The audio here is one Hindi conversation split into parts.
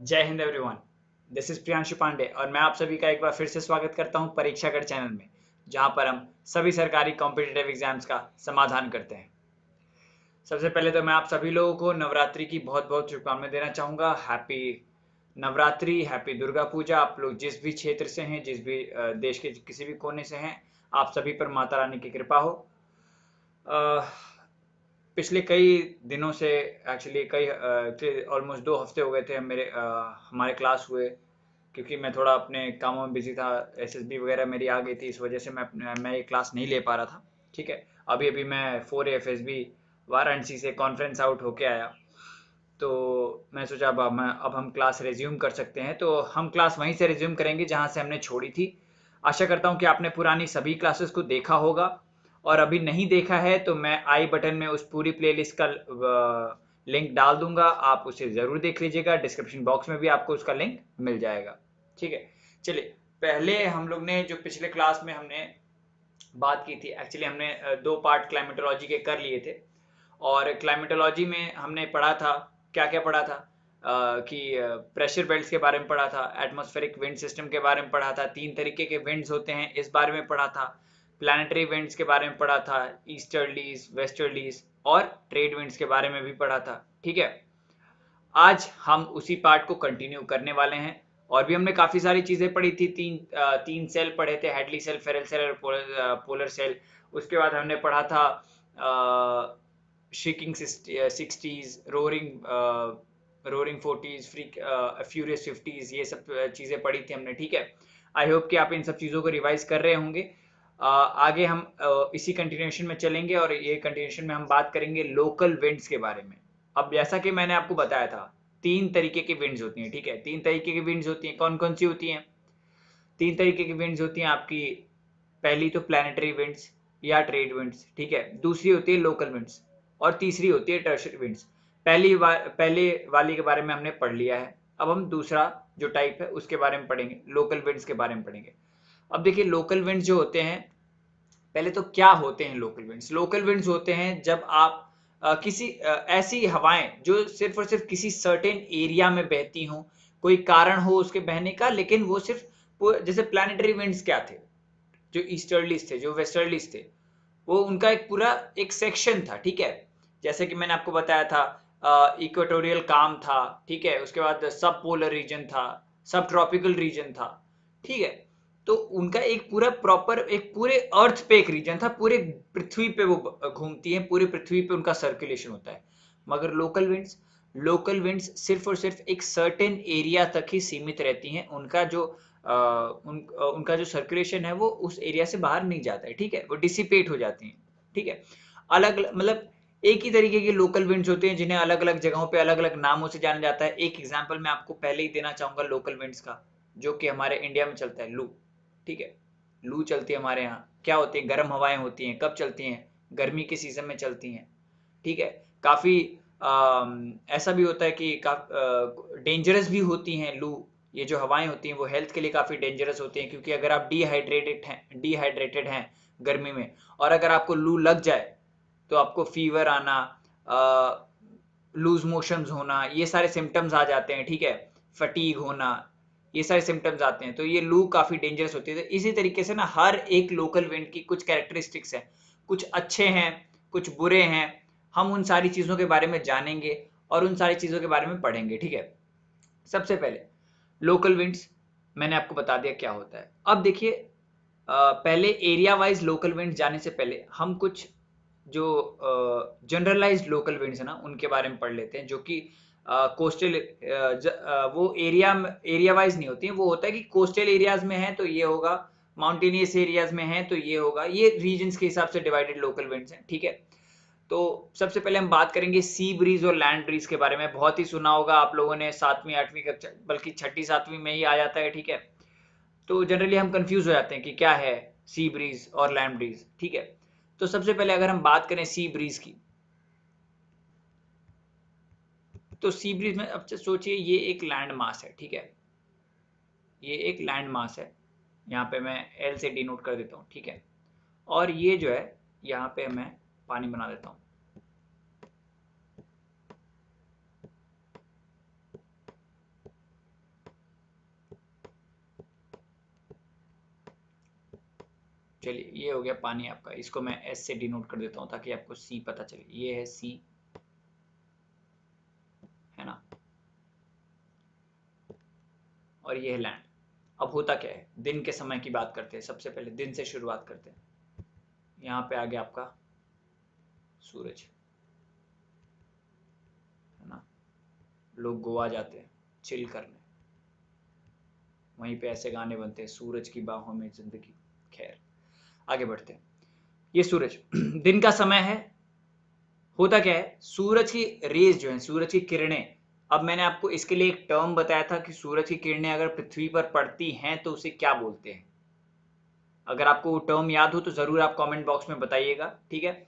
जय हिंद everyone. This is Priyanshu Pandey और मैं आप सभी का एक बार फिर से स्वागत करता हूं परीक्षागढ़ चैनल में, जहां पर हम सभी सरकारी कॉम्पिटिटिव एग्जाम्स का समाधान करते हैं। सबसे पहले तो मैं आप सभी लोगों को नवरात्रि की बहुत बहुत शुभकामनाएं देना चाहूंगा। Happy Navratri, happy Durga Puja. आप लोग जिस भी क्षेत्र से हैं, जिस भी देश के किसी भी कोने से हैं, आप सभी पर माता रानी की कृपा हो। पिछले कई दिनों से, एक्चुअली कई ऑलमोस्ट 2 हफ्ते हो गए थे हमारे क्लास हुए, क्योंकि मैं थोड़ा अपने कामों में बिजी था। एसएसबी वगैरह मेरी आ गई थी, इस वजह से मैं ये क्लास नहीं ले पा रहा था। ठीक है। अभी अभी मैं 4 एफएसबी वाराणसी से कॉन्फ्रेंस आउट होके आया, तो मैं सोचा अब हम क्लास रिज्यूम कर सकते हैं। तो हम क्लास वहीं से रिज्यूम करेंगे जहां से हमने छोड़ी थी। आशा करता हूं कि आपने पुरानी सभी क्लासेस को देखा होगा, और अभी नहीं देखा है तो मैं आई बटन में उस पूरी प्लेलिस्ट का लिंक डाल दूंगा। आप उसे ज़रूर देख लीजिएगा। डिस्क्रिप्शन बॉक्स में भी आपको उसका लिंक मिल जाएगा। ठीक है। चलिए, पहले हम लोग ने जो पिछले क्लास में हमने बात की थी, एक्चुअली हमने 2 पार्ट क्लाइमेटोलॉजी के कर लिए थे। और क्लाइमेटोलॉजी में हमने पढ़ा था, क्या क्या पढ़ा था, कि प्रेशर बेल्ट्स के बारे में पढ़ा था, एटमॉस्फेरिक विंड सिस्टम के बारे में पढ़ा था, 3 तरीके के विंड्स होते हैं इस बारे में पढ़ा था, प्लानिटरी विंड्स के बारे में पढ़ा था, ईस्टर्लीज, वेस्टर्लीज और ट्रेड विंड्स के बारे में भी पढ़ा था। ठीक है। आज हम उसी पार्ट को कंटिन्यू करने वाले हैं। और भी हमने काफी सारी चीजें पढ़ी थी। तीन सेल पढ़े थे, हेडली सेल, फेरल सेल और पोलर सेल। उसके बाद हमने पढ़ा था shrieking sixties, roaring forties, furious fifties, ये सब चीजें पढ़ी थी हमने। ठीक है। आई होप कि आप इन सब चीजों को रिवाइज कर रहे होंगे। आगे हम इसी कंटिन्यूएशन में चलेंगे, और ये कंटिन्यूएशन में हम बात करेंगे लोकल विंड्स के बारे में। अब जैसा कि मैंने आपको बताया था, 3 तरीके की विंड्स होती हैं। ठीक है। 3 तरीके की विंड्स होती हैं। कौन कौन सी होती हैं? 3 तरीके की विंड्स होती हैं आपकी। पहली तो प्लानिटरी विंड्स या ट्रेड विंड्स। ठीक है। दूसरी होती है लोकल विंड्स, और तीसरी होती है टर्शियरी विंड्स। पहले वाली के बारे में हमने पढ़ लिया है। अब हम दूसरा जो टाइप है उसके बारे में पढ़ेंगे, लोकल विंड्स के बारे में पढ़ेंगे। अब देखिए, लोकल विंड्स जो होते हैं, पहले तो क्या होते हैं लोकल विंड्स? लोकल विंड्स होते हैं जब आप ऐसी हवाएं जो सिर्फ और सिर्फ किसी सर्टेन एरिया में बहती हों, कोई कारण हो उसके बहने का, लेकिन वो सिर्फ जैसे प्लानिटरी विंड्स क्या थे, जो ईस्टर्लीज थे, जो वेस्टर्लीज थे, वो उनका एक पूरा एक सेक्शन था। ठीक है। जैसे कि मैंने आपको बताया था, इक्वेटोरियल काम था। ठीक है। उसके बाद सब पोलर रीजन था, सब ट्रॉपिकल रीजन था। ठीक है। तो उनका एक पूरा प्रॉपर, एक पूरे अर्थ पे एक रीजन था, पूरे पृथ्वी पे वो घूमती है, पूरे पृथ्वी पे उनका सर्कुलेशन होता है। मगर लोकल विंड्स सिर्फ और सिर्फ एक सर्टेन एरिया तक ही सीमित रहती हैं। उनका जो सर्कुलेशन है वो उस एरिया से बाहर नहीं जाता है। ठीक है। वो डिसिपेट हो जाती हैं। ठीक है। अलग मतलब एक ही तरीके के लोकल विंड्स होते हैं, जिन्हें अलग अलग जगहों पे अलग अलग नामों से जाना जाता है। एक एग्जांपल मैं आपको पहले ही देना चाहूंगा लोकल विंड्स का, जो कि हमारे इंडिया में चलता है, लू। ठीक है। लू चलती है हमारे यहाँ। क्या होती है? गर्म हवाएं होती हैं। कब चलती हैं? गर्मी के सीजन में चलती हैं। ठीक है। काफी ऐसा भी होता है कि डेंजरस भी होती हैं लू। ये जो हवाएं होती हैं वो हेल्थ के लिए काफी डेंजरस होती हैं, क्योंकि अगर आप डिहाइड्रेटेड हैं गर्मी में, और अगर आपको लू लग जाए, तो आपको फीवर आना, लूज मोशंस होना, ये सारे सिम्टम्स आ जाते हैं। ठीक है। फटीग होना, ये सारे सिम्टम्स आते हैं। तो ये लू काफी डेंजरस होती है। तो इसी तरीके से ना, हर एक लोकल विंड की कुछ कैरेक्टरिस्टिक्स हैं, कुछ अच्छे हैं, कुछ बुरे हैं। हम उन सारी चीजों के बारे में जानेंगे और उन सारी चीजों के बारे में पढ़ेंगे। ठीक है। सबसे पहले लोकल विंड्स मैंने आपको बता दिया क्या होता है। अब देखिए, पहले एरिया वाइज लोकल विंड्स जाने से पहले हम कुछ जो जनरलाइज्ड लोकल विंड्स है ना, उनके बारे में पढ़ लेते हैं, जो कि कोस्टल, वो एरिया वाइज नहीं होती हैं। वो होता है कि कोस्टल एरियाज में है तो ये होगा, माउंटेनियस एरियाज में है तो ये होगा। ये रीजन्स के हिसाब से डिवाइडेड लोकल विंड्स हैं। ठीक है। तो सबसे पहले हम बात करेंगे सी ब्रीज और लैंड ब्रीज के बारे में। बहुत ही सुना होगा आप लोगों ने, 7वीं 8वीं कक्षा, बल्कि 6ठी 7वीं में ही आ जाता है। ठीक है। तो जनरली हम कंफ्यूज हो जाते हैं कि क्या है सी ब्रीज और लैंड ब्रीज। ठीक है। तो सबसे पहले अगर हम बात करें सी ब्रीज की, तो सी ब्रीज में अब सोचिए, ये एक लैंड मास है। ठीक है। ये एक लैंड मास है। यहाँ पे मैं एल से डिनोट कर देता हूँ। ठीक है। और ये जो है, यहाँ पे मैं पानी बना देता हूँ। चलिए ये हो गया पानी आपका, इसको मैं एस से डिनोट कर देता हूँ ताकि आपको सी पता चले। ये है सी, है ना, और ये है लैंड। अब होता क्या है, दिन के समय की बात करते हैं, सबसे पहले दिन से शुरुआत करते हैं। यहाँ पे आ गया आपका सूरज, है ना, लोग गोवा जाते हैं चिल करने, वहीं पे ऐसे गाने बनते हैं, सूरज की बाहों में जिंदगी। खैर आगे बढ़ते हैं। ये सूरज दिन का समय है। होता क्या है, सूरज की रेज जो है, सूरज की किरणें, अब मैंने आपको इसके लिए एक टर्म बताया था कि सूरज की किरणें अगर पृथ्वी पर पड़ती हैं तो उसे क्या बोलते हैं। अगर आपको वो टर्म याद हो तो जरूर आप कमेंट बॉक्स में बताइएगा, ठीक है।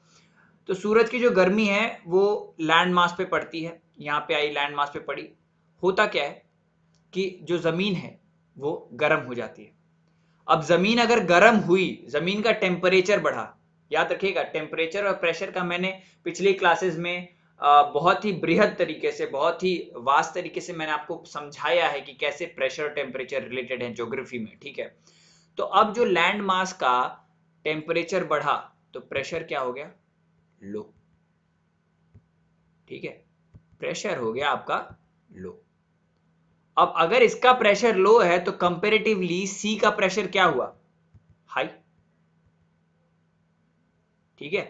तो सूरज की जो गर्मी है वो लैंड मास पे पड़ती है, यहाँ पे आई लैंड मास पे पड़ी। होता क्या है कि जो जमीन है वो गर्म हो जाती है। अब जमीन अगर गर्म हुई, जमीन का टेम्परेचर बढ़ा, याद रखिएगा टेम्परेचर और प्रेशर का मैंने पिछली क्लासेस में बहुत ही बृहद तरीके से, बहुत ही वास्ट तरीके से मैंने आपको समझाया है कि कैसे प्रेशर और टेम्परेचर रिलेटेड है ज्योग्राफी में, ठीक है। तो अब जो लैंड मास का टेम्परेचर बढ़ा तो प्रेशर क्या हो गया, लो, ठीक है, प्रेशर हो गया आपका लो। अब अगर इसका प्रेशर लो है तो कंपेरेटिवली सी का प्रेशर क्या हुआ, हाई, ठीक है,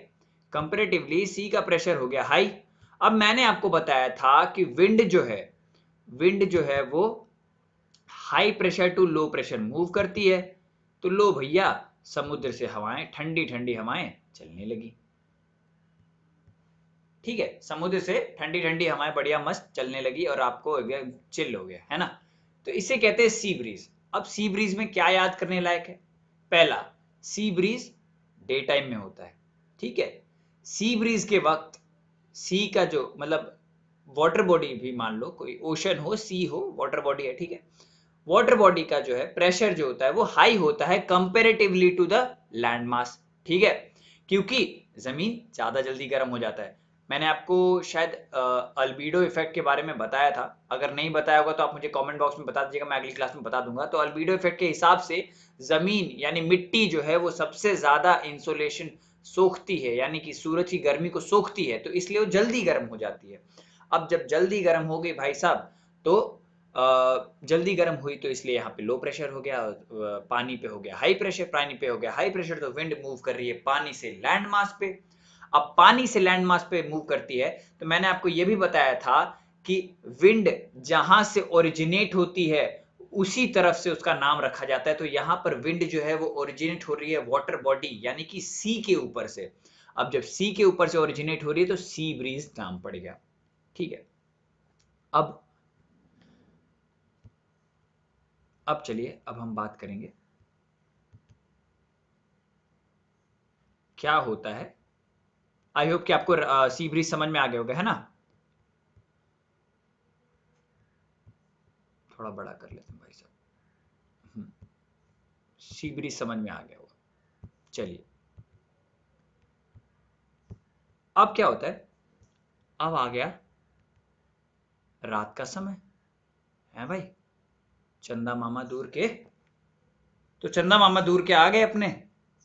कंपेरेटिवली सी का प्रेशर हो गया हाई। अब मैंने आपको बताया था कि विंड जो है, विंड जो है वो high pressure to low pressure move करती है। तो लो भैया, समुद्र से हवाएं, ठंडी ठंडी हवाएं चलने लगी, ठीक है, समुद्र से ठंडी ठंडी हवाएं बढ़िया मस्त चलने लगी और आपको एकदम चिल हो गया, है ना। तो इसे कहते हैं सी ब्रीज। अब सी ब्रीज में क्या याद करने लायक है, पहला, सी ब्रीज डे टाइम में होता है, ठीक है। सी ब्रीज के वक्त सी का जो मतलब वाटर बॉडी भी मान लो, कोई ओशन हो, सी हो, वाटर बॉडी है, ठीक है, वाटर बॉडी का जो है प्रेशर जो होता है वो हाई होता है comparatively to the land mass, ठीक है, क्योंकि जमीन ज्यादा जल्दी गर्म हो जाता है। मैंने आपको शायद अल्बीडो इफेक्ट के बारे में बताया था, अगर नहीं बताया होगा तो आप मुझे कमेंट बॉक्स में बता दीजिएगा, मैं अगली क्लास में बता दूंगा। तो अल्बीडो इफेक्ट के हिसाब से जमीन यानी मिट्टी जो है वो सबसे ज्यादा इंसोलेशन सोखती है, यानी कि सूरज की गर्मी को सोखती है, तो इसलिए वो जल्दी गर्म हो जाती है। अब जब जल्दी गर्म हो गई भाई साहब, तो जल्दी गर्म हुई तो इसलिए यहाँ पे लो प्रेशर हो गया, पानी पे हो गया हाई प्रेशर, पानी पे हो गया हाई प्रेशर, तो विंड मूव कर रही है पानी से लैंड मास पे। अब पानी से लैंड मास पे मूव करती है, तो मैंने आपको यह भी बताया था कि विंड जहां से ओरिजिनेट होती है उसी तरफ से उसका नाम रखा जाता है। तो यहां पर विंड जो है वो ओरिजिनेट हो रही है वाटर बॉडी यानी कि सी के ऊपर से। अब जब सी के ऊपर से ओरिजिनेट हो रही है तो सी ब्रीज नाम पड़ गया, ठीक है। अब चलिए, अब हम बात करेंगे क्या होता है। आई होप कि आपको सी ब्रीज समझ में आ गया होगा, है ना। थोड़ा बड़ा कर लेते हैं भाई साहब, सी ब्रीज समझ में आ गया होगा। चलिए, अब क्या होता है, अब आ गया रात का समय, है भाई, चंदा मामा दूर के, तो चंदा मामा दूर के आ गए अपने,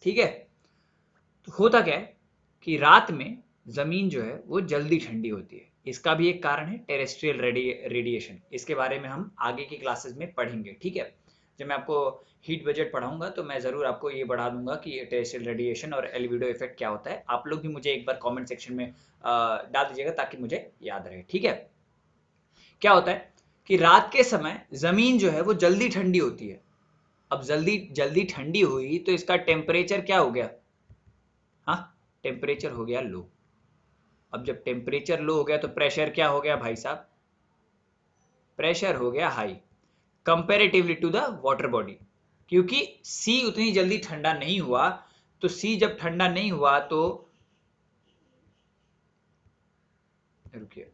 ठीक है। तो होता क्या है कि रात में जमीन जो है वो जल्दी ठंडी होती है, इसका भी एक कारण है टेरेस्ट्रियल रेडिएशन, इसके बारे में हम आगे की क्लासेस में पढ़ेंगे, ठीक है। जब मैं आपको हीट बजट पढ़ाऊंगा तो मैं जरूर आपको ये बढ़ा दूंगा कि टेरेस्ट्रियल रेडिएशन और एल्बिडो इफेक्ट क्या होता है। आप लोग भी मुझे एक बार कमेंट सेक्शन में डाल दीजिएगा ताकि मुझे याद रहे, ठीक है। क्या होता है कि रात के समय जमीन जो है वो जल्दी ठंडी होती है। अब जल्दी जल्दी ठंडी हुई तो इसका टेम्परेचर क्या हो गया, हाँ, टेम्परेचर हो गया लो। अब जब टेम्परेचर लो हो गया तो प्रेशर क्या हो गया भाई साहब, प्रेशर हो गया high comparatively to the water body, क्योंकि सी उतनी जल्दी ठंडा नहीं हुआ। तो सी जब ठंडा नहीं हुआ तो रुकिए,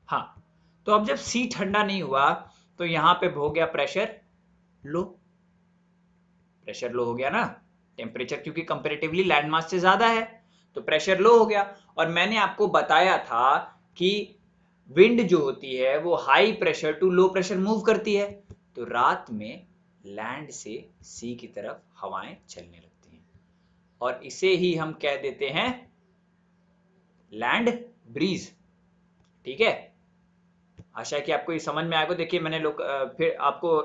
हाँ, तो अब जब सी ठंडा नहीं हुआ तो यहां पे हो गया प्रेशर लो, प्रेशर लो हो गया ना, टेम्परेचर क्योंकि कंपेरेटिवली लैंड मास से ज्यादा है तो प्रेशर लो हो गया। और मैंने आपको बताया था कि विंड जो होती है वो high pressure to low pressure move करती है, तो रात में लैंड से सी की तरफ हवाएं चलने लगती हैं और इसे ही हम कह देते हैं लैंड ब्रीज। ठीक है, आशा है कि आपको ये समझ में आएगा। देखिए मैंने फिर आपको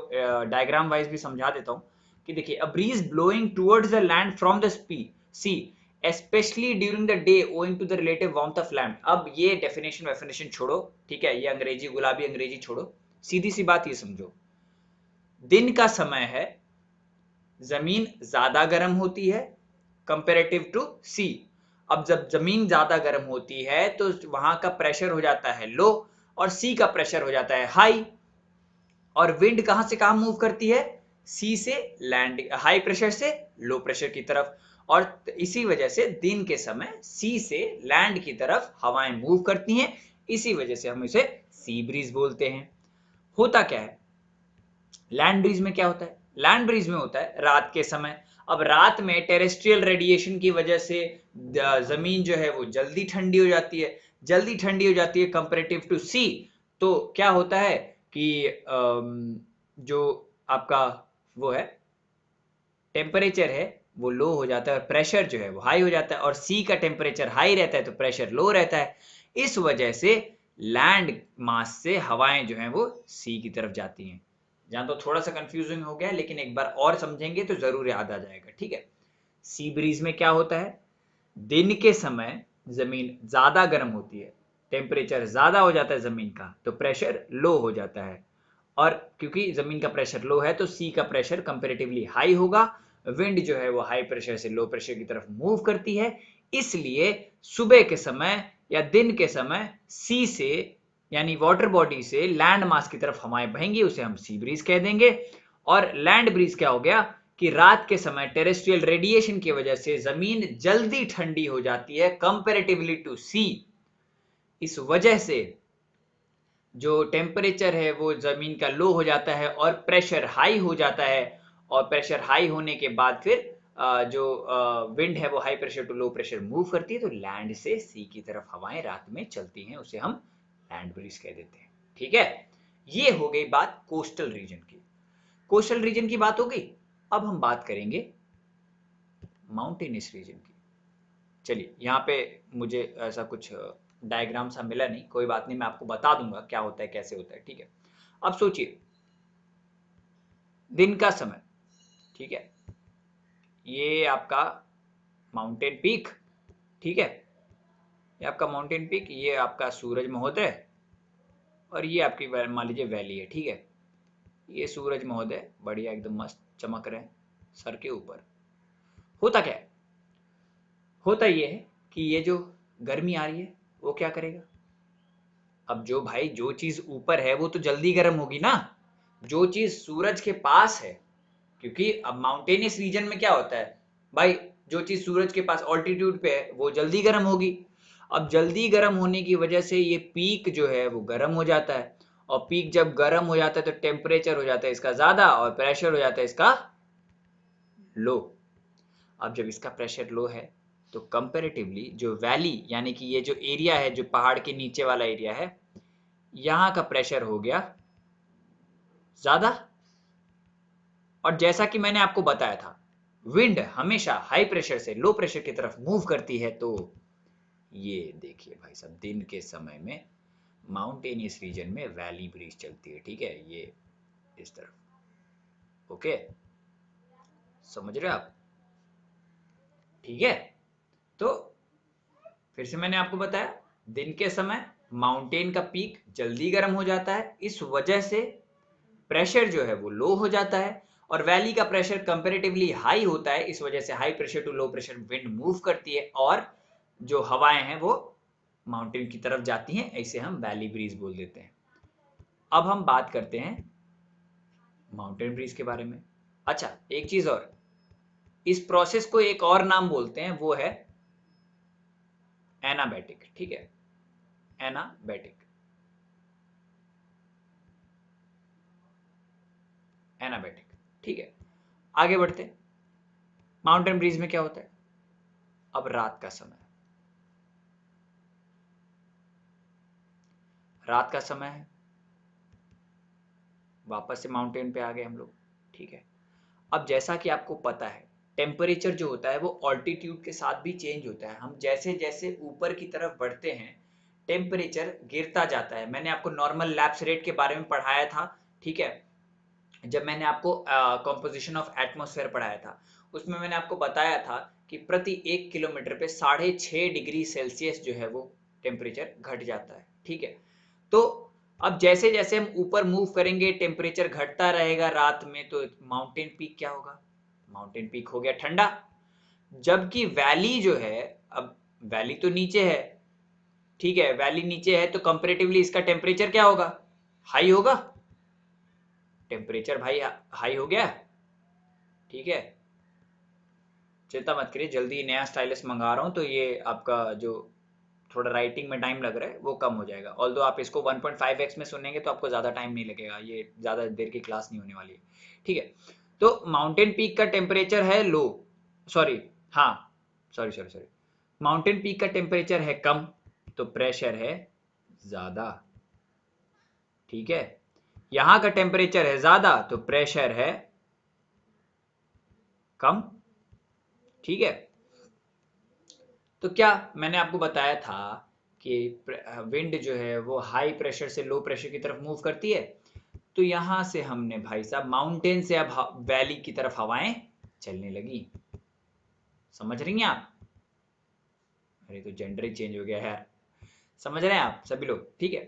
डायग्राम वाइज भी समझा देता हूं कि देखिए a breeze blowing towards the land from the sea especially during the day owing to the relative warmth of land। अब ये डेफिनेशन छोड़ो, ठीक है, ये अंग्रेजी गुलाबी अंग्रेजी छोड़ो, सीधी सी बात ये समझो, दिन का समय है, जमीन ज्यादा गर्म होती है कंपेरेटिव टू सी। अब जब जमीन ज्यादा गर्म होती है तो वहां का प्रेशर हो जाता है लो और सी का प्रेशर हो जाता है हाई, और विंड कहां से कहां मूव करती है, सी से लैंड, हाई प्रेशर से लो प्रेशर की तरफ, और इसी वजह से दिन के समय सी से लैंड की तरफ हवाएं मूव करती हैं, इसी वजह से हम इसे सी ब्रीज बोलते हैं। होता क्या है लैंड ब्रीज में, क्या होता है लैंड ब्रीज में, होता है रात के समय। अब रात में टेरेस्ट्रियल रेडिएशन की वजह से जमीन जो है वो जल्दी ठंडी हो जाती है, जल्दी ठंडी हो जाती है कंपेरेटिव टू सी, तो क्या होता है कि जो आपका वो है टेम्परेचर है वो लो हो जाता है और प्रेशर जो है वो हाई हो जाता है, और सी का टेम्परेचर हाई रहता है तो प्रेशर लो रहता है। इस वजह से लैंड मास से हवाएं जो हैं वो सी की तरफ जाती हैं। जहां तो थोड़ा सा कंफ्यूजिंग हो गया लेकिन एक बार और समझेंगे तो जरूर याद आ जाएगा। ठीक है, सी ब्रीज में क्या होता है, दिन के समय जमीन ज्यादा गर्म होती है, टेम्परेचर ज्यादा हो जाता है जमीन का, तो प्रेशर लो हो जाता है, और क्योंकि जमीन का प्रेशर लो है तो सी का प्रेशर कंपेरेटिवली हाई होगा, विंड जो है वो हाई प्रेशर से लो प्रेशर की तरफ मूव करती है, इसलिए सुबह के समय या दिन के समय सी से यानी वाटर बॉडी से लैंड मास की तरफ हवाएं बहेंगी, उसे हम सी ब्रीज कह देंगे। और लैंड ब्रीज क्या हो गया कि रात के समय टेरेस्ट्रियल रेडिएशन की वजह से जमीन जल्दी ठंडी हो जाती है कंपेरेटिवली टू सी, इस वजह से जो टेम्परेचर है वो जमीन का लो हो जाता है और प्रेशर हाई हो जाता है, और प्रेशर हाई होने के बाद फिर जो विंड है वो high pressure to low pressure move करती है, तो लैंड से सी की तरफ हवाएं रात में चलती हैं, उसे हम लैंड ब्रीज कह देते हैं। ठीक है, ये हो गई बात कोस्टल रीजन की। कोस्टल रीजन की बात हो गई, अब हम बात करेंगे माउंटेनियस रीजन की। चलिए यहाँ पे मुझे ऐसा कुछ डायग्राम सा मिला नहीं, कोई बात नहीं, मैं आपको बता दूंगा क्या होता है कैसे होता है। ठीक है, अब सोचिए दिन का समय, ठीक है, ये आपका माउंटेन पीक, ठीक है, ये आपका माउंटेन पीक, ये आपका सूरज महोदय, और ये आपकी मान लीजिए वैली है। ठीक है, ये सूरज महोदय बढ़िया एकदम मस्त चमक रहे हैं सर के ऊपर। होता क्या है, होता ये है कि ये जो गर्मी आ रही है वो क्या करेगा, अब जो भाई जो चीज ऊपर है वो तो जल्दी गर्म होगी ना, जो चीज सूरज के पास है, क्योंकि अब माउंटेनियस रीजन में क्या होता है भाई, जो चीज सूरज के पास ऑल्टीट्यूड पे है वो जल्दी गर्म होगी। अब जल्दी गर्म होने की वजह से ये पीक जो है वो गर्म हो जाता है, और पीक जब गर्म हो जाता है तो टेम्परेचर हो जाता है इसका ज्यादा और प्रेशर हो जाता है इसका लो। अब जब इसका प्रेशर लो है तो कंपेरेटिवली जो वैली यानी कि ये जो एरिया है जो पहाड़ के नीचे वाला एरिया है, यहां का प्रेशर हो गया ज्यादा, और जैसा कि मैंने आपको बताया था विंड हमेशा हाई प्रेशर से लो प्रेशर की तरफ मूव करती है, तो ये देखिए भाई साहब दिन के समय में माउंटेनियस रीजन में वैली ब्रीज चलती है। ठीक है, ये इस तरफ, ओके, समझ रहे आप। ठीक है, तो फिर से मैंने आपको बताया दिन के समय माउंटेन का पीक जल्दी गर्म हो जाता है, इस वजह से प्रेशर जो है वो लो हो जाता है, और वैली का प्रेशर कंपैरेटिवली हाई होता है, इस वजह से high pressure to low pressure wind move करती है और जो हवाएं हैं वो माउंटेन की तरफ जाती हैं, ऐसे हम वैली ब्रीज बोल देते हैं। अब हम बात करते हैं माउंटेन ब्रीज के बारे में। अच्छा एक चीज और, इस प्रोसेस को एक और नाम बोलते हैं, वो है एनाबैटिक। ठीक है, एनाबैटिक, एनाबैटिक। ठीक है, आगे बढ़ते हैं। माउंटेन ब्रीज में क्या होता है, अब रात का समय, रात का समय है, वापस से माउंटेन पे आ गए हम लोग, ठीक है। अब जैसा कि आपको पता है टेम्परेचर जो होता है वो ऑल्टीट्यूड के साथ भी चेंज होता है। हम जैसे जैसे ऊपर की तरफ बढ़ते हैं टेम्परेचर गिरता जाता है। मैंने आपको नॉर्मल लैप्स रेट के बारे में पढ़ाया था, ठीक है, जब मैंने आपको कॉम्पोजिशन ऑफ एटमॉस्फेयर पढ़ाया था, उसमें मैंने आपको बताया था कि प्रति 1 किलोमीटर पे 6.5 डिग्री सेल्सियस जो है वो टेम्परेचर घट जाता है, ठीक है। तो अब जैसे जैसे हम ऊपर मूव करेंगे टेम्परेचर घटता रहेगा रात में, तो माउंटेन पीक क्या होगा, माउंटेन पीक हो गया ठंडा। जबकि वैली जो है, अब वैली तो नीचे है, ठीक है, वैली नीचे है तो कंपेरेटिवली इसका टेम्परेचर क्या होगा, हाई होगा। टेम्परेचर भाई हाई हो गया, ठीक है। चिंता मत करिए, जल्दी नया स्टाइलस मंगा रहा हूँ तो ये आपका जो थोड़ा राइटिंग में टाइम लग रहा है वो कम हो जाएगा। ऑल्दो आप इसको 1.5x में सुनेंगे तो आपको ज़्यादा टाइम नहीं लगेगा, ये ज़्यादा देर की क्लास नहीं होने वाली है, ठीक है। तो माउंटेन पीक का टेम्परेचर है लो, सॉरी, हाँ, sorry sorry sorry, mountain peak का टेम्परेचर है कम तो प्रेशर है ज़्यादा, ठीक है। यहाँ का टेम्परेचर है ज़्यादा तो प्रेशर है कम, ठीक है। तो क्या मैंने आपको बताया था कि विंड जो है वो हाई प्रेशर से लो प्रेशर की तरफ मूव करती है। तो यहां से हमने भाई साहब माउंटेन से अब वैली की तरफ हवाएं चलने लगी, समझ रही हैं आप। अरे तो जेंडर ही चेंज हो गया है यार, समझ रहे हैं आप सभी लोग, ठीक है।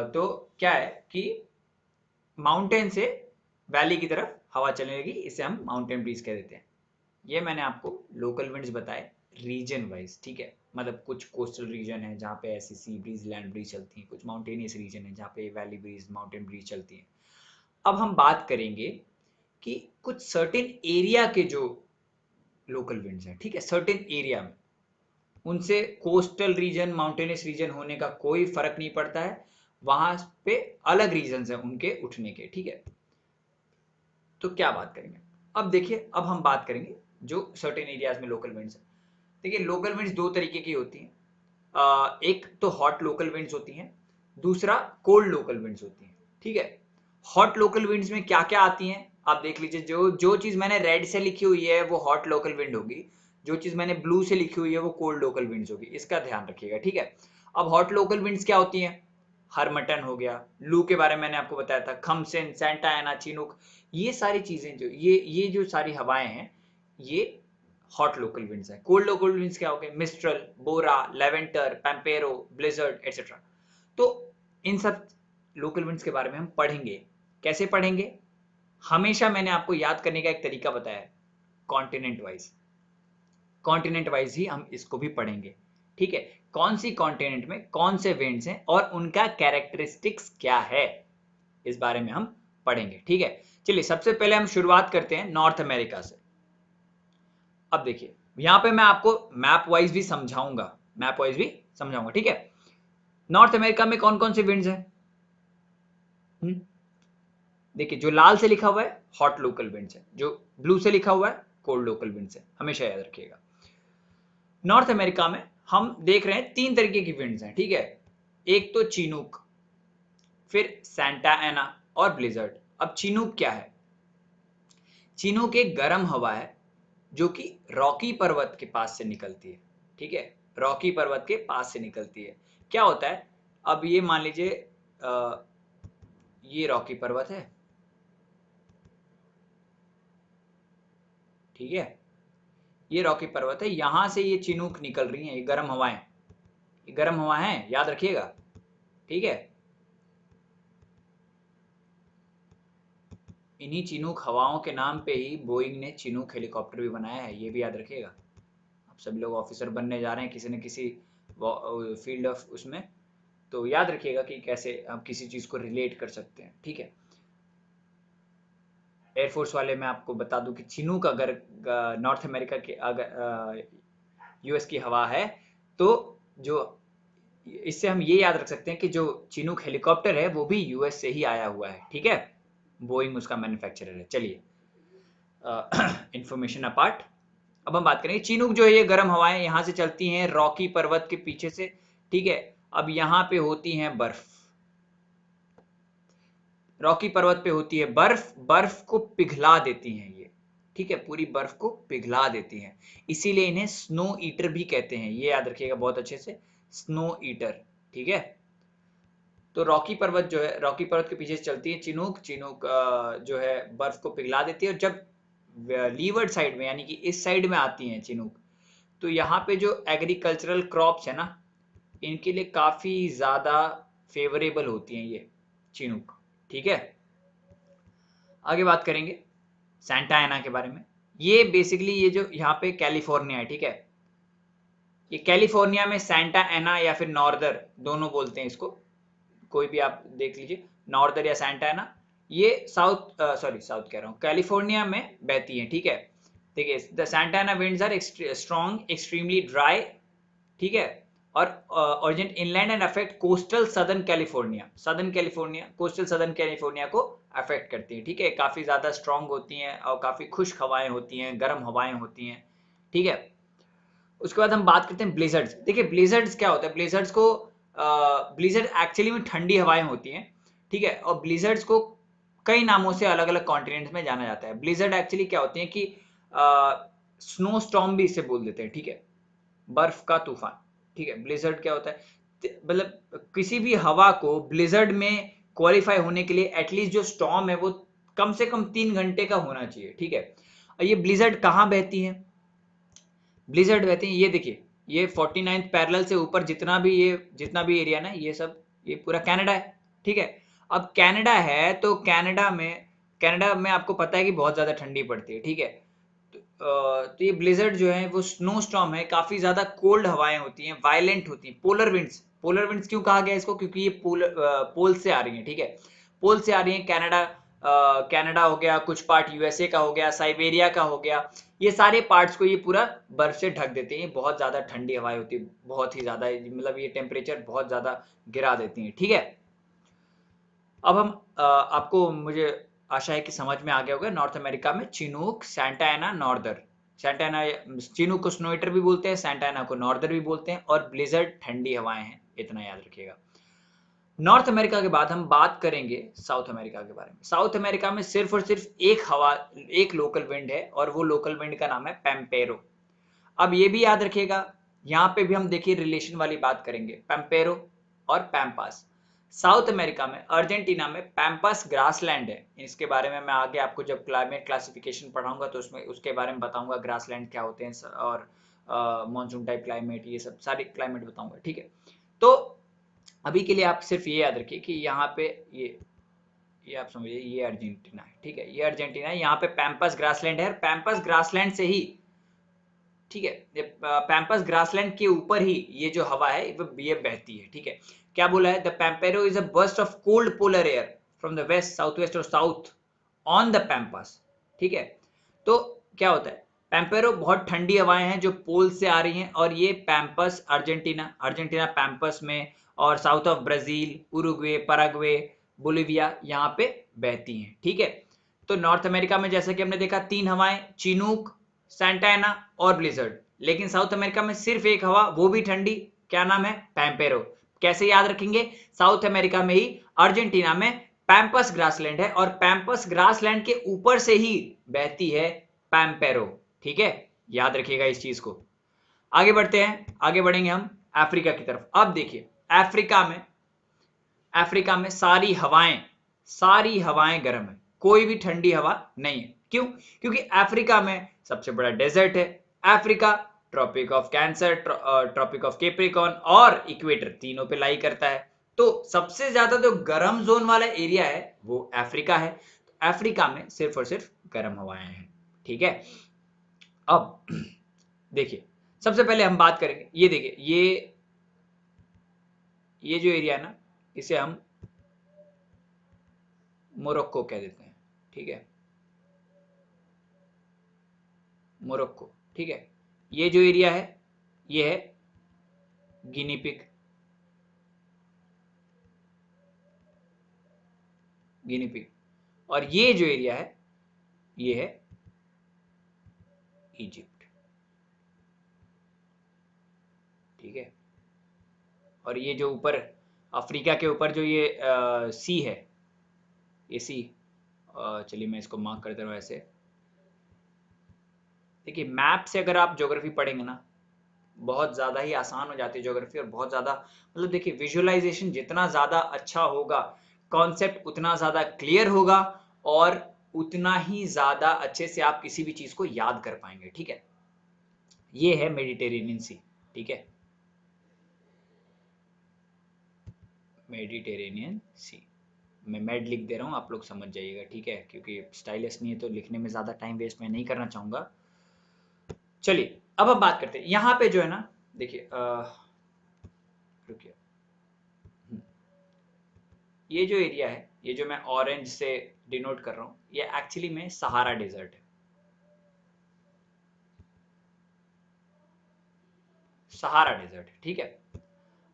तो क्या है कि माउंटेन से वैली की तरफ हवा चलने लगी, इसे हम माउंटेन ब्रीज कह देते हैं। ये मैंने आपको लोकल विंड्स बताए रीजन वाइज, ठीक है। मतलब कुछ कोस्टल रीजन है जहाँ पे ऐसी सी ब्रीज लैंड ब्रीज चलती हैं, कुछ माउंटेनियस रीजन है जहाँ पे वैली ब्रीज माउंटेन ब्रीज चलती हैं। अब हम बात करेंगे कि कुछ सर्टेन एरिया के जो लोकल विंड्स हैं, ठीक है, सर्टेन एरिया में उनसे कोस्टल रीजन माउंटेनियस रीजन होने का कोई फर्क नहीं पड़ता है, वहां पे अलग रीजन है उनके उठने के, ठीक है। तो क्या बात करेंगे, अब देखिए, अब हम बात करेंगे जो सर्टेन एरियाज में लोकल विंड्स है। देखिए लोकल विंड्स दो तरीके की होती हैं, एक तो हॉट लोकल विंड्स होती हैं, दूसरा कोल्ड लोकल विंड्स होती हैं, ठीक है। हॉट लोकल विंड्स में क्या क्या आती हैं आप देख लीजिए, जो जो चीज मैंने रेड से लिखी हुई है वो हॉट लोकल विंड होगी, जो चीज मैंने ब्लू से लिखी हुई है वो कोल्ड लोकल विंड्स होगी, इसका ध्यान रखिएगा, ठीक है। अब हॉट लोकल विंड्स क्या होती हैं, हरमटन हो गया, लू के बारे में मैंने आपको बताया था, खमसिन, सेंटा एना, चिनूक, ये सारी चीजें जो ये जो सारी हवाएं हैं ये हॉट लोकल विंड्स हैं। कोल्ड लोकल विंड्स क्या हो गए, मिस्ट्रल, बोरा, लेवेंटर, पैम्पेरो, ब्लिजर्ड एटसेट्रा। तो इन सब लोकल विंड्स के बारे में हम पढ़ेंगे। कैसे पढ़ेंगे, हमेशा मैंने आपको याद करने का एक तरीका बताया है, कॉन्टिनेंट वाइज, कॉन्टिनेंट वाइज ही हम इसको भी पढ़ेंगे, ठीक है। कौन सी कॉन्टिनेंट में कौन से विंड्स हैं और उनका कैरेक्टरिस्टिक्स क्या है, इस बारे में हम पढ़ेंगे, ठीक है। चलिए सबसे पहले हम शुरुआत करते हैं नॉर्थ अमेरिका से। अब देखिए यहां पे मैं आपको मैप वाइज भी समझाऊंगा, मैप वाइज भी समझाऊंगा, ठीक है। नॉर्थ अमेरिका में कौन कौन से विंड्स हैं, देखिए जो लाल से लिखा हुआ है हॉट लोकल विंड्स है, जो ब्लू से लिखा हुआ है कोल्ड लोकल विंड्स है, हमेशा याद रखिएगा। नॉर्थ अमेरिका में हम देख रहे हैं तीन तरीके की विंड्स हैं, ठीक है। एक तो चिनूक, फिर सैंटा एना और ब्लिजर्ड। अब चिनूक क्या है, चिनूक एक गर्म हवा है जो कि रॉकी पर्वत के पास से निकलती है, ठीक है, रॉकी पर्वत के पास से निकलती है। क्या होता है, अब ये मान लीजिए ये रॉकी पर्वत है, ठीक है, ये रॉकी पर्वत है, यहां से ये चिनूक निकल रही हैं, ये गर्म हवाएं, ये गर्म हवा है, याद रखिएगा, ठीक है। इन्हीं चिनूक हवाओं के नाम पे ही बोइंग ने चिनूक हेलीकॉप्टर भी बनाया है, ये भी याद रखिएगा। आप सभी लोग ऑफिसर बनने जा रहे हैं किसी न किसी फील्ड ऑफ उसमें, तो याद रखिएगा कि कैसे आप किसी चीज को रिलेट कर सकते हैं, ठीक है। एयरफोर्स वाले मैं आपको बता दूं कि चिनूक अगर नॉर्थ अमेरिका के अगर यूएस की हवा है तो जो इससे हम ये याद रख सकते हैं कि जो चिनूक हेलीकॉप्टर है वो भी यूएस से ही आया हुआ है, ठीक है, बोइंग उसका मैन्युफैक्चरर है। चलिए इंफॉर्मेशन अपार्ट। अब हम बात करेंगे चिनूक जो है ये गर्म हवाएं यहाँ से चलती हैं रॉकी पर्वत के पीछे से, ठीक है। अब यहाँ पे होती हैं बर्फ, रॉकी पर्वत पे होती है बर्फ, बर्फ को पिघला देती हैं ये, ठीक है, पूरी बर्फ को पिघला देती हैं, इसीलिए इन्हें स्नो ईटर भी कहते हैं, ये याद रखिएगा बहुत अच्छे से, स्नो ईटर, ठीक है। तो रॉकी पर्वत जो है, रॉकी पर्वत के पीछे से चलती है चिनूक, चिनूक जो है बर्फ को पिघला देती है, और जब लीवर्ड साइड में यानी कि इस साइड में आती हैं चिनूक, तो यहाँ पे जो एग्रीकल्चरल क्रॉप्स है ना, इनके लिए काफी ज्यादा फेवरेबल होती हैं ये चिनूक, ठीक है। आगे बात करेंगे सैंटा एना के बारे में। ये बेसिकली ये जो यहाँ पे कैलिफोर्निया है, ठीक है, ये कैलिफोर्निया में सैंटा एना या फिर नॉर्दर दोनों बोलते हैं इसको, कोई भी आप देख लीजिए, नॉर्दर या सैंटा एना, ये साउथ साउथ कह रहा हूँ, कैलिफोर्निया में बहती है, ठीक है। देखिए the Santa Ana winds are strong extremely dry, ठीक है, और originate inland and affect coastal southern California, southern California, coastal southern California को अफेक्ट करती है, ठीक है, काफी ज्यादा स्ट्रॉन्ग होती हैं और काफी खुश्क हवाएं होती हैं, गर्म हवाएं होती हैं, ठीक है। उसके बाद हम बात करते हैं ब्लिजर्ड्स। देखिए ब्लिजर्ड्स क्या होता है, ब्लिजर्ड्स को ब्लिजर्ड एक्चुअली में ठंडी हवाएं होती हैं, ठीक है, और ब्लिजर्ड्स को कई नामों से अलग अलग कॉन्टिनेंट्स में जाना जाता है। ब्लिजर्ड एक्चुअली क्या होती है कि स्नो स्टॉर्म भी इसे बोल देते हैं, ठीक है, बर्फ का तूफान, ठीक है। ब्लिजर्ड क्या होता है, मतलब किसी भी हवा को ब्लिजर्ड में क्वालिफाई होने के लिए एटलीस्ट जो स्टॉर्म है वो कम से कम 3 घंटे का होना चाहिए, ठीक है। और ये ब्लिजर्ड कहाँ बहती है, ब्लिजर्ड बहती है, ये देखिए, ये 49th पैरेलल से ऊपर जितना भी एरिया ना, ये सब ये पूरा कनाडा है, ठीक है। अब कनाडा है तो कनाडा में आपको पता है कि बहुत ज्यादा ठंडी पड़ती है, ठीक है। तो ये ब्लिजर्ड जो है वो स्नो स्टॉर्म है, काफी ज्यादा कोल्ड हवाएं होती हैं, वायलेंट होती हैं, पोलर विंड्स, पोलर विंड्स क्यों कहा गया इसको, क्योंकि ये पोल से आ रही है, ठीक है, पोल से आ रही है। कनाडा हो गया, कुछ पार्ट यूएसए का हो गया, साइबेरिया का हो गया, ये सारे पार्ट्स को ये पूरा बर्फ से ढक देते हैं, बहुत ज्यादा ठंडी हवाएं होती है, बहुत ही ज्यादा, मतलब ये टेम्परेचर बहुत ज्यादा गिरा देती हैं, ठीक है। अब हम आपको मुझे आशा है कि समझ में आ गया होगा, नॉर्थ अमेरिका में चिनूक, सैंटा एना, नॉर्दर, सैंटा एना, चिनूक को स्नोइटर भी बोलते हैं, सैंटा एना को नॉर्दर भी बोलते हैं, और ब्लिजर्ड ठंडी हवाएं हैं, इतना याद रखिएगा। नॉर्थ अमेरिका के बाद हम बात करेंगे साउथ अमेरिका के बारे में। साउथ अमेरिका में सिर्फ और सिर्फ एक लोकल विंड है, और वो लोकल विंड का नाम है पैम्पेरो। अब ये भी याद रखिएगा, यहाँ पे भी हम देखिए रिलेशन वाली बात करेंगे, पैम्पेरो और पैम्पास। साउथ अमेरिका में अर्जेंटीना में पैम्पास ग्रासलैंड है, इसके बारे में मैं आगे आपको जब क्लाइमेट क्लासिफिकेशन पढ़ाऊंगा तो उसमें उसके बारे में बताऊंगा, ग्रासलैंड क्या होते हैं, और मॉनसून टाइप क्लाइमेट, ये सब सारे क्लाइमेट बताऊंगा, ठीक है। तो अभी के लिए आप सिर्फ ये याद रखिए कि यहाँ पे ये आप समझिए, ये अर्जेंटीना है, ठीक है, ये अर्जेंटीना है, यहाँ पे पैम्पस ग्रासलैंड है, और पैम्पस ग्रासलैंड से ही, ठीक है, ये पैम्पस ग्रासलैंड के ऊपर ही ये जो हवा है ये बहती है, ठीक है। क्या बोला है, the pampero is a burst of cold polar air from the west, south west और साउथ ऑन द पैम्पस, ठीक है। तो क्या होता है, पैम्पेरो बहुत ठंडी हवाएं हैं जो पोल से आ रही हैं, और ये पैम्पस अर्जेंटीना, अर्जेंटीना पैम्पस में, और south of Brazil, Uruguay, Paraguay, Bolivia, यहाँ पे बहती हैं, ठीक है। तो नॉर्थ अमेरिका में जैसा कि हमने देखा 3 हवाएं, चिनूक, सैंटा एना और ब्लिजर्ड, लेकिन साउथ अमेरिका में सिर्फ एक हवा, वो भी ठंडी, क्या नाम है, पैम्पेरो। कैसे याद रखेंगे, साउथ अमेरिका में ही अर्जेंटीना में पैम्पस ग्रासलैंड है, और पैम्पस ग्रासलैंड के ऊपर से ही बहती है पैम्पेरो, ठीक है, याद रखिएगा इस चीज को। आगे बढ़ते हैं, आगे बढ़ेंगे हम अफ्रीका की तरफ। अब देखिए अफ्रीका में सारी हवाएं गर्म है, कोई भी ठंडी हवा नहीं है, क्यों, क्योंकि अफ्रीका में सबसे बड़ा डेजर्ट है, Africa Tropic of Cancer, Tropic of Capricorn और इक्वेटर तीनों पे लाई करता है, तो सबसे ज्यादा जो गर्म जोन वाला एरिया है वो अफ्रीका है, तो अफ्रीका में सिर्फ और सिर्फ गर्म हवाएं हैं, ठीक है। अब देखिए सबसे पहले हम बात करेंगे, ये देखिए ये जो एरिया है ना, इसे हम मोरक्को कह देते हैं, ठीक है, मोरक्को, ठीक है। ये जो एरिया है ये है गिनी पिग, गिनी पिग, और ये जो एरिया है ये है इजिप्ट, ठीक है। और ये जो ऊपर अफ्रीका के ऊपर जो ये सी है, ये सी, चलिए मैं इसको मार्क कर दे रहा हूँ ऐसे। देखिए मैप से अगर आप ज्योग्राफी पढ़ेंगे ना, बहुत ज़्यादा ही आसान हो जाती है ज्योग्राफी, और बहुत ज़्यादा मतलब देखिए विजुअलाइजेशन जितना ज़्यादा अच्छा होगा, कॉन्सेप्ट उतना ज़्यादा क्लियर होगा, और उतना ही ज़्यादा अच्छे से आप किसी भी चीज़ को याद कर पाएंगे, ठीक है। ये है मेडिटेरेनियन सी, ठीक है, मेडिटेरेनियन सी। मैं मेड लिख दे रहा हूँ, आप लोग समझ जाइएगा, ठीक है, क्योंकि स्टाइलिश नहीं है तो लिखने में ज़्यादा टाइम वेस्ट मैं नहीं करना चाहूँगा। चलिए अब हम बात करते हैं यहाँ पे जो है ना, देखिए रुकिए, ये जो एरिया है, ये जो मैं ऑरेंज से डिनोट कर रहा हूँ, ये एक्चुअली में सहारा डेजर्ट है। सहारा डेजर्ट है, ठीक है।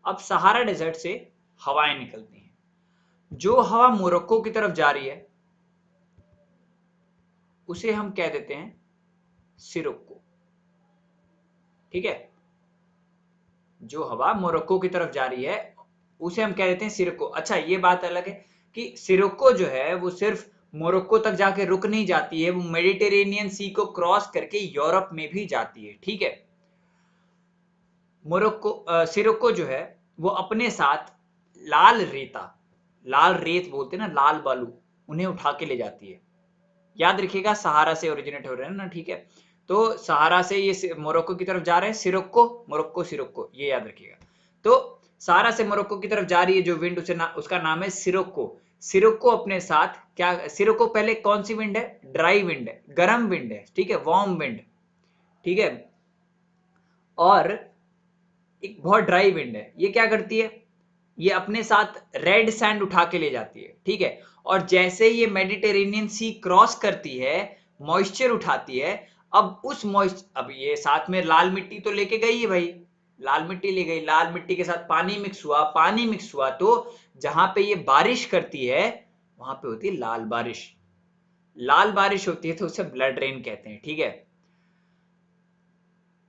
अब सहारा डेजर्ट से हवाएं निकलती हैं, जो हवा मोरक्को की तरफ जा रही है उसे हम कह देते हैं सिरोक्को, ठीक है। जो हवा मोरक्को की तरफ जा रही है उसे हम कह देते हैं सिरोक्को। अच्छा ये बात अलग है कि सिरोक्को जो है वो सिर्फ मोरक्को तक जाके रुक नहीं जाती है, वो मेडिटेरेनियन सी को क्रॉस करके यूरोप में भी जाती है, ठीक है। मोरक्को सिरोक्को जो है वो अपने साथ लाल रेता, लाल रेत बोलते हैं ना, लाल बालू, उन्हें उठा के ले जाती है। याद रखिएगा सहारा से ओरिजिनेट हो रहे हैं ना, ठीक है। तो सहारा से ये मोरक्को की तरफ जा रहे हैं, सिरोक्को मोरक्को सिरोक्को, ये याद रखिएगा। तो सहारा से मोरक्को की तरफ जा रही है जो विंड, उसका नाम है सिरोक्को। सिरोक्को अपने साथ क्या, सिरोक्को पहले कौन सी विंड है, ड्राई विंड है, गर्म विंड है, ठीक है, वार्म विंड, ठीक है। और एक बहुत ड्राई विंड है, ये क्या करती है, ये अपने साथ रेड सैंड उठा के ले जाती है, ठीक है। और जैसे ये मेडिटेरेनियन सी क्रॉस करती है, मॉइस्चर उठाती है, अब उस मॉइस्चर, अब ये साथ में लाल मिट्टी तो लेके गई है भाई, लाल मिट्टी ले गई, लाल मिट्टी के साथ पानी मिक्स हुआ, पानी मिक्स हुआ तो जहां पे ये बारिश करती है वहां पे होती है लाल बारिश। लाल बारिश होती है तो उसे ब्लड रेन कहते हैं, ठीक है।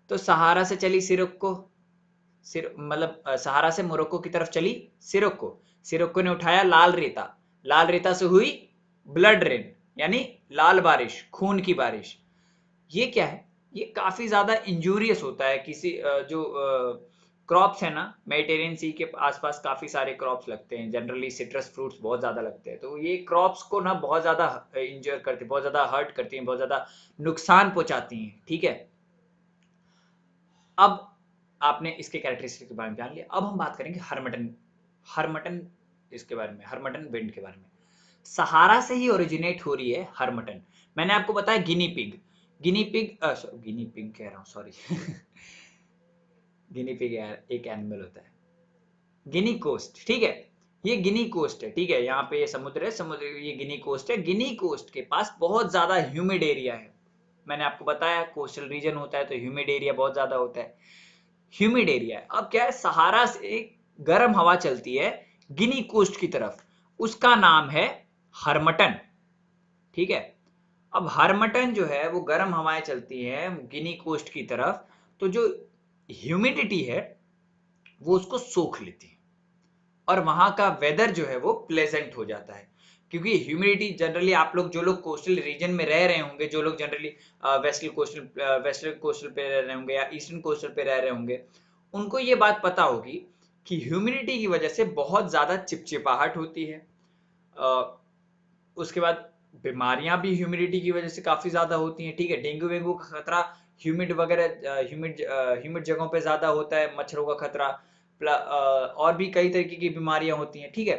तो सहारा से चली सिरोक्को, सिर मतलब सहारा से मोरक्को की तरफ चली सिरोक्को, सिरोक्को ने उठाया लाल रेता, लाल रेता से हुई ब्लड रेन, यानी लाल बारिश, खून की बारिश। ये क्या है, ये काफी ज्यादा इंजूरियस होता है किसी जो क्रॉप्स है ना, मेडिटेरियन सी के आसपास काफी सारे क्रॉप्स लगते हैं, जनरली सिट्रस फ्रूट्स बहुत ज्यादा लगते हैं, तो ये क्रॉप्स को ना बहुत ज्यादा इंजर करते हैं, बहुत ज्यादा हर्ट करती हैं, बहुत ज्यादा नुकसान पहुंचाती हैं, ठीक है। अब आपने इसके कैरेक्टरिस्टिक के बारे में जान लिया, अब हम बात करेंगे हरमटन, हरमटन इसके बारे में, हरमटन विंड के बारे में। सहारा से ही ओरिजिनेट हो रही है हरमटन। मैंने आपको बताया guinea pig, guinea pig, guinea pig कह रहा हूँ, सॉरी गिनी पिग यार एक एनिमल होता है। गिनी कोस्ट, ठीक है, ये गिनी कोस्ट है, ठीक है, यहाँ पे ये समुद्र है, समुद्र, ये गिनी कोस्ट है। गिनी कोस्ट के पास बहुत ज्यादा ह्यूमिड एरिया है, मैंने आपको बताया कोस्टल रीजन होता है तो ह्यूमिड एरिया बहुत ज्यादा होता है, ह्यूमिड एरिया है। अब क्या है, सहारा से गर्म हवा चलती है गिनी कोस्ट की तरफ, उसका नाम है हरमटन, ठीक है। अब हरमटन जो है वो गर्म हवाएं चलती हैं गिनी कोस्ट की तरफ, तो जो ह्यूमिडिटी है वो उसको सोख लेती है, और वहां का वेदर जो है वो प्लेजेंट हो जाता है, क्योंकि ह्यूमिडिटी जनरली, आप लोग जो लोग कोस्टल रीजन में रह रहे होंगे, जो लोग जनरली वेस्टर्न कोस्टल पे रह रहे होंगे या ईस्टर्न कोस्टल पे रह रहे होंगे, उनको ये बात पता होगी कि ह्यूमिडिटी की वजह से बहुत ज्यादा चिपचिपाहट होती है। उसके बाद बीमारियां भी ह्यूमिडिटी की वजह से काफी ज्यादा होती हैं, ठीक है। डेंगू वेंगू का खतरा ह्यूमिड वगैरह, ह्यूमिड जगहों पे ज्यादा होता है, मच्छरों का खतरा, और भी कई तरीके की बीमारियां होती हैं, ठीक है।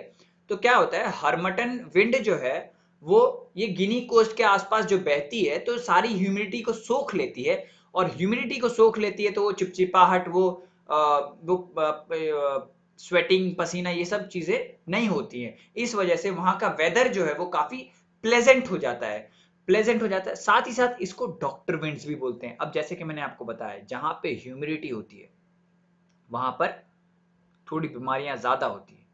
तो क्या होता है, हरमटन विंड जो है वो ये गिनी कोस्ट के आसपास जो बहती है तो सारी ह्यूमिडिटी को सोख लेती है, और ह्यूमिडिटी को सोख लेती है तो वो चिपचिपाहट, वो स्वेटिंग, पसीना, ये सब चीजें नहीं होती हैं। इस वजह से वहां का वेदर जो है वो काफी प्लेजेंट हो जाता है, प्लेजेंट हो जाता है। साथ ही साथ इसको डॉक्टर विंड्स भी बोलते हैं। अब जैसे कि मैंने आपको बताया, जहां पे ह्यूमिडिटी होती है वहां पर थोड़ी बीमारियां ज्यादा होती है,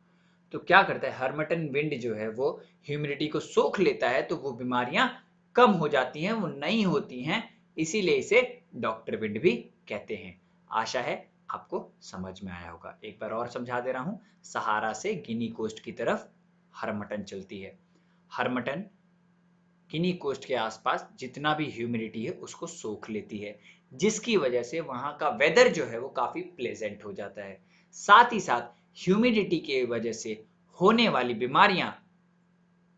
तो क्या करता है, हरमटन विंड जो है वो ह्यूमिडिटी को सोख लेता है, तो वो बीमारियां कम हो जाती हैं, वो नहीं होती हैं, इसीलिए इसे डॉक्टर विंड भी कहते हैं। आशा है आपको समझ में आया होगा। एक बार और समझा दे रहा हूं, सहारा से गिनी कोस्ट की तरफ हरमटन चलती है। हरमटन गिनी कोस्ट के आसपास जितना भी ह्यूमिडिटी है उसको सोख लेती है, जिसकी वजह से वहां का वेदर जो है वो काफी प्लेजेंट हो जाता है। साथ ही साथ ह्यूमिडिटी की वजह से होने वाली बीमारियां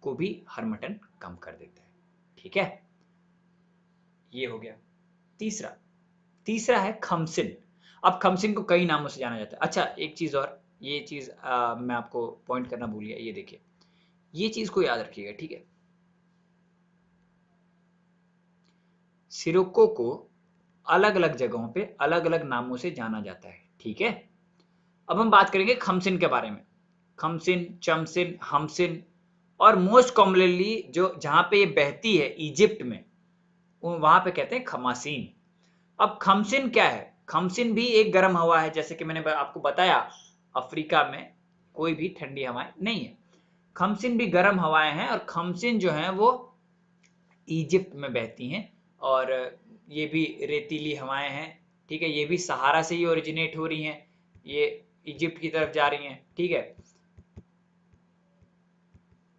को भी हरमटन कम कर देता है। ठीक है, ये हो गया। तीसरा तीसरा है खमसिन। अब खमसिन को कई नामों से जाना जाता है। अच्छा, एक चीज और, ये चीज मैं आपको पॉइंट करना भूल गया। ये देखिए, ये चीज को याद रखिएगा, ठीक है। सिरोको को अलग अलग जगहों पे अलग अलग नामों से जाना जाता है, ठीक है। अब हम बात करेंगे खमसिन के बारे में। खमसिन, चमसिन, हमसिन, और मोस्ट कॉमनली जो जहां पे ये बहती है इजिप्ट में, वहां पे कहते हैं खमासीन। अब खमसिन क्या है? खमसिन भी एक गर्म हवा है, जैसे कि मैंने आपको बताया अफ्रीका में कोई भी ठंडी हवाएं नहीं है। खमसिन भी गर्म हवाएं हैं, और खमसिन जो है वो इजिप्ट में बहती हैं, और ये भी रेतीली हवाएं हैं, ठीक है। ये भी सहारा से ही ओरिजिनेट हो रही हैं, ये इजिप्ट की तरफ जा रही हैं, ठीक है।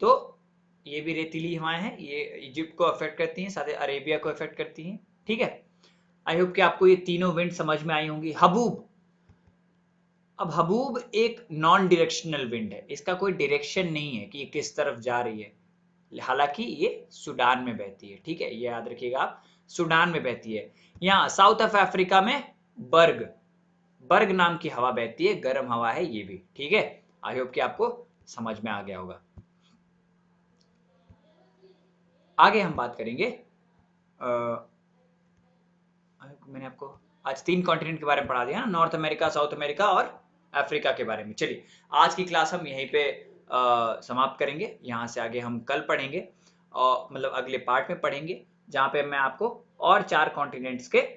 तो ये भी रेतीली हवाएं हैं, ये इजिप्ट को अफेक्ट करती हैं, साथ ही अरेबिया को अफेक्ट करती हैं, ठीक है। आई होप कि आपको ये तीनों विंड समझ में आई होंगी। हबूब। अब हबूब एक नॉन डायरेक्शनल विंड है, इसका कोई डायरेक्शन नहीं है कि ये किस तरफ जा रही है। हालांकि ये सूडान में बहती है, ठीक है, ये याद रखिएगा आप, सूडान में बहती है। यहाँ साउथ ऑफ अफ्रीका में बर्ग बर्ग नाम की हवा बहती है, गर्म हवा है ये भी, ठीक है। आई होप कि आपको समझ में आ गया होगा। आगे हम बात करेंगे, मैंने आपको आज 3 कॉन्टिनेंट के बारे में पढ़ा दिया ना, नॉर्थ अमेरिका, साउथ अमेरिका और अफ्रीका के बारे में। चलिए, आज की क्लास हम यहीं पे समाप्त करेंगे। यहाँ से आगे हम कल पढ़ेंगे, और मतलब अगले पार्ट में पढ़ेंगे, जहाँ पे मैं आपको और 4 कॉन्टिनेंट्स के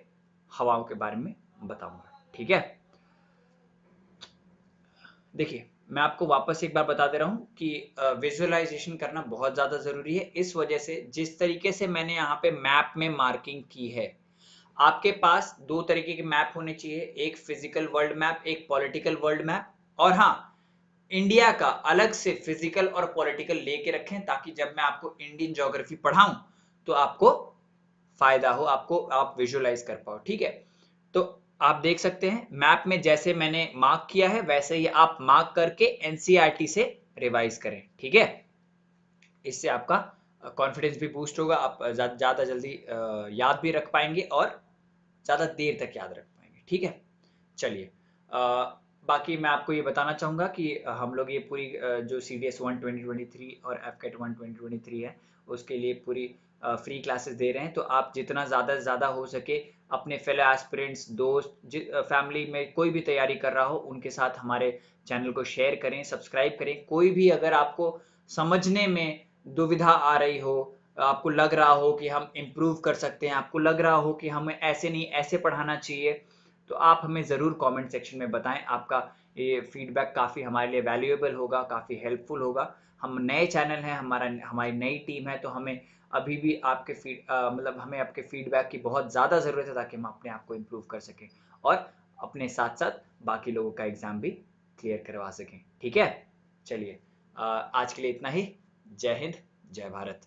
हवाओं के बारे में बताऊंगा, ठीक है। देखिए, मैं आपको वापस एक बार बता दे रहा हूँ कि विजुअलाइजेशन करना बहुत ज़्यादा ज़रूरी है। इस वजह से जिस तरीके से मैंने यहाँ पे मैप में मार्किंग की है, आपके पास 2 तरीके के मैप होने चाहिए, एक फिजिकल वर्ल्ड मैप, एक पॉलिटिकल वर्ल्ड मैप। और हाँ, इंडिया का अलग से फिजिकल और पॉलिटिकल लेके रखें, ताकि जब मैं आपको इंडियन ज्योग्राफी पढ़ाऊं तो आपको फायदा हो, आपको आप विजुअलाइज कर पाओ, ठीक है। तो आप देख सकते हैं मैप में, जैसे मैंने मार्क किया है वैसे ही आप मार्क करके एनसीईआरटी से रिवाइज करें, ठीक है। इससे आपका कॉन्फिडेंस भी बूस्ट होगा, आप ज़्यादा जल्दी याद भी रख पाएंगे और ज़्यादा देर तक याद रख पाएंगे, ठीक है। चलिए, बाकी मैं आपको ये बताना चाहूँगा कि हम लोग ये पूरी जो CDS 1 2023 और FCAT 1 2023 है, उसके लिए पूरी फ्री क्लासेस दे रहे हैं। तो आप जितना ज़्यादा से ज़्यादा हो सके अपने फेलो एस्पिरेंट्स, दोस्त, फैमिली में कोई भी तैयारी कर रहा हो, उनके साथ हमारे चैनल को शेयर करें, सब्सक्राइब करें। कोई भी अगर आपको समझने में दुविधा आ रही हो, आपको लग रहा हो कि हम इम्प्रूव कर सकते हैं, आपको लग रहा हो कि हमें ऐसे नहीं ऐसे पढ़ाना चाहिए, तो आप हमें ज़रूर कमेंट सेक्शन में बताएं। आपका ये फीडबैक काफ़ी हमारे लिए वैल्यूएबल होगा, काफ़ी हेल्पफुल होगा। हम नए चैनल हैं, हमारी नई टीम है, तो हमें अभी भी आपके मतलब हमें आपके फीडबैक की बहुत ज़्यादा ज़रूरत है, ताकि हम अपने आप को इम्प्रूव कर सकें और अपने साथ साथ बाकी लोगों का एग्ज़ाम भी क्लियर करवा सकें, ठीक है। चलिए, आज के लिए इतना ही। जय हिंद, जय भारत।